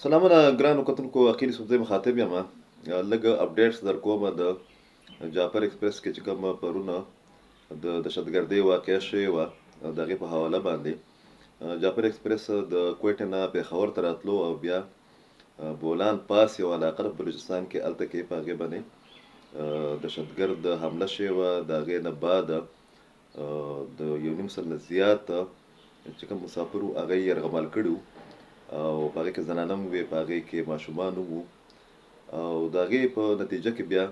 سلامونه ګرانو کتونکو عقیل صوبزی مخاطب یم لږ اپډیټس در کوم د جعفر ایکسپریس کې چې کوم پرونه د دهشتګردۍ واقعه شوې وه د هغې په حواله باندې جعفر ایکسپریس د کویټې نه پېښور ته راتلو او بیا بولان پاس یو علاقه ده په بلوچستان کې هلته کې په هغې باندې دهشتګرد حمله شوې وه د هغې نه بعد د یو نیم سل نه زیات چې کوم مسافر وو هغه یې یرغمال کړي وو او په هغې کې زنانه هم وې په هغې کې ماشومان هم وو او د هغې په نتیجه کې بیا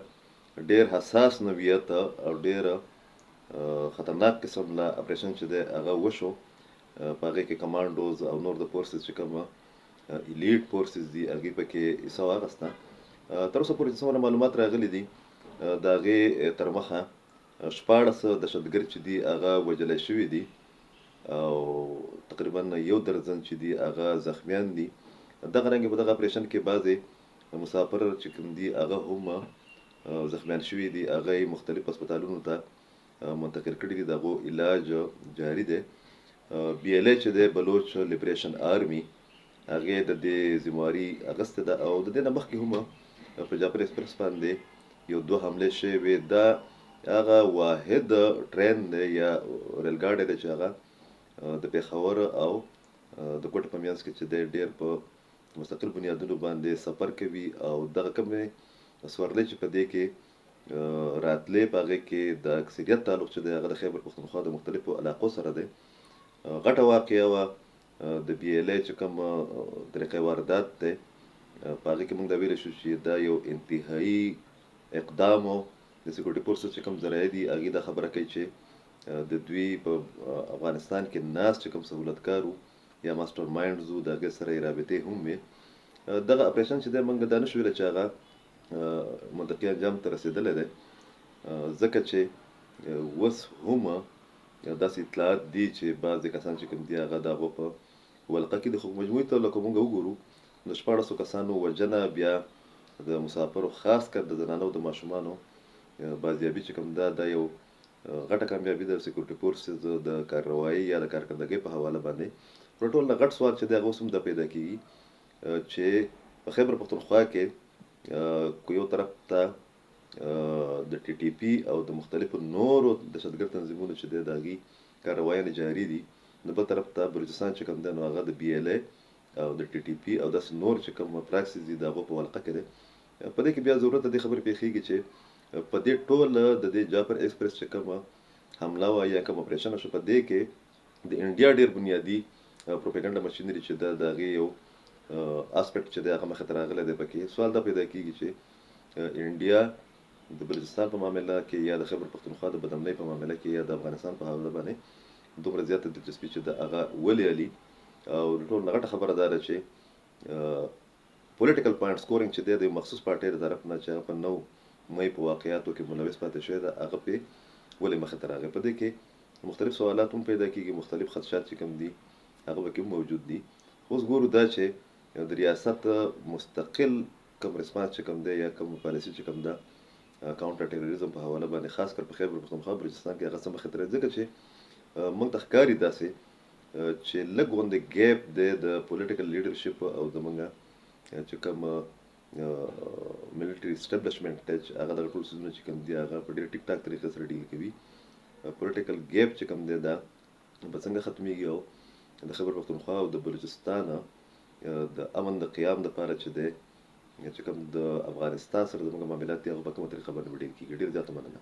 ډېر حساس نوعیت او ډېر خطرناک قسم له اپریشن چې دی هغه وشو په هغې کې کمانډوز او نور د فورسز چې کوم ایلیټ فورسز دي هغې پکې حصه واخیسته تر اوسه پورې چې څومره معلومات راغلي دي د هغې تر مخه 14 دهشتګرد چې دي هغه وژلی شوي دي او تقریبا یو درجن چې دي هغه زخمیان دي دغه رنګ په دغه اپریشن کې بعضې مسافر چې کوم دي هغه هم زخمیان شوي دي هغه یې مختلف هسپتالونو ته منتقل کړي دي د هغو علاج جاري دی BLA چې دی بلوچ لیبریشن آرمي هغې د دې ذمواري اخیستې ده او د دې نه مخکې هم په جعفر ایکسپریس باندې یو دوه حملې شوې وې دا هغه واحد ټرین دی یا ریل ګاډی دی چې هغه د پېښور او د کوټې په منځ کې چې دی ډېر په مستقل بنیادونو باندې سفر کوي او دغه کومې سورلۍ چې په دې کې راتلې په هغې کې د اکثریت تعلق چې دی هغه د خیبر پښتونخوا د مختلفو علاقو سره دی غټه واقعه وه د BLA چې کوم طریقې واردات دی په هغې کې موږ دا ویلی شو چې دا یو انتهایي اقدام و د سیکورټي فورسز چې کوم ذرایع دي هغې دا خبره کوي چې د دوی په افغانستان کې ناست چې کوم سهولتکار وو یا ماسټر مایندز وو د هغې سره یې رابطې هم وې دغه اپریشن چې دی موږ دا نه شو ویلی چې هغه منطقي انجام ته رسېدلی دی ځکه چې اوس هم داسې اطلاعات دي چې بعضې کسان چې کوم دي هغه د هغو په ولقه کې دي خو مجموعي طور لکه موږ وګورو د 14 کسانو وژنه بیا د مسافرو خاص کر د زنانو او د ماشومانو بازیابي چې کوم دا یو غټه کامیابي د سیکورټي فورسز د کارروایي یا د کارکردګۍ په حواله باندې پر ټول نه غټ سوال چې دی هغه اوس هم دا پیدا کېږي چې په خیبر پښتونخوا کې یو طرف ته د TTP او د مختلفو نورو دهشتګرد تنظیمونو چې دی د هغې کاروایانې جاري دي د بل طرف ته بلوچستان چې کوم دی نو هغه د BLA او د TTP او داسې نور چې کوم پراکسز دي د هغو په ولقه کې دی په دې کې بیا ضرورت د دې خبرې پېښېږي چې په دې ټوله د دې جعفر ایکسپریس چې کومه حمله وه یا کوم اپریشن شو په دې کې د انډیا ډېر بنیادي پروپیګنډا مشینري چې د هغې یو اسپیکټ چې دی هغه مخې ته راغلی دی پکې سوال دا پیدا کېږي چې انډیا د بلوچستان په معامله کې یا د خیبر پښتونخوا د بدامنۍ په معامله کې یا د افغانستان په حواله باندې دومره زیاته دلچسپي چې د هغه ولې علي او د ټول نه غټه خبره دا ده چې پولیټیکل پوینټ سکورینګ چې دی د یو مخصوص پارټۍ د طرف نه چې هغه په 9 مۍ په واقعاتو کې ملوث پاتې شوی ده هغه پې ولې مخې ته راغی په دې کې مختلف سوالات هم پیدا کېږي مختلف خدشات چې کوم دي هغه پکې هم موجود دي اوس ګورو دا چې د ریاست مستقل کوم ریسپانس چې کوم دی یا کوم پالیسي چې کوم ده کاونټر ټیرریزم په حواله باندې خاص کر په خیبر پښتونخوا بلوچستان کې هغه څه مخې ته راځي ځکه چې موږ ته ښکاري داسې چې لږ غوندې ګیپ دی د پولیټیکل لیډرشپ او زموږ چې کوم ملټري اسټابلیشمنټ هغه دغه ټول څیزونه چې کوم دي هغه په ډېر ټیک ټاک طریقې سره ډیل کوي پولیټیکل ګیپ چې کوم دی دا به څنګه ختمیږي او د خیبر پښتونخوا او د بلوچستان د امن د قیام دپاره چې دی چې کوم د افغانستان سره زموږ معاملات دي هغه په کومه طریقه باندې ډیل کېږي ډېر زیاته مننه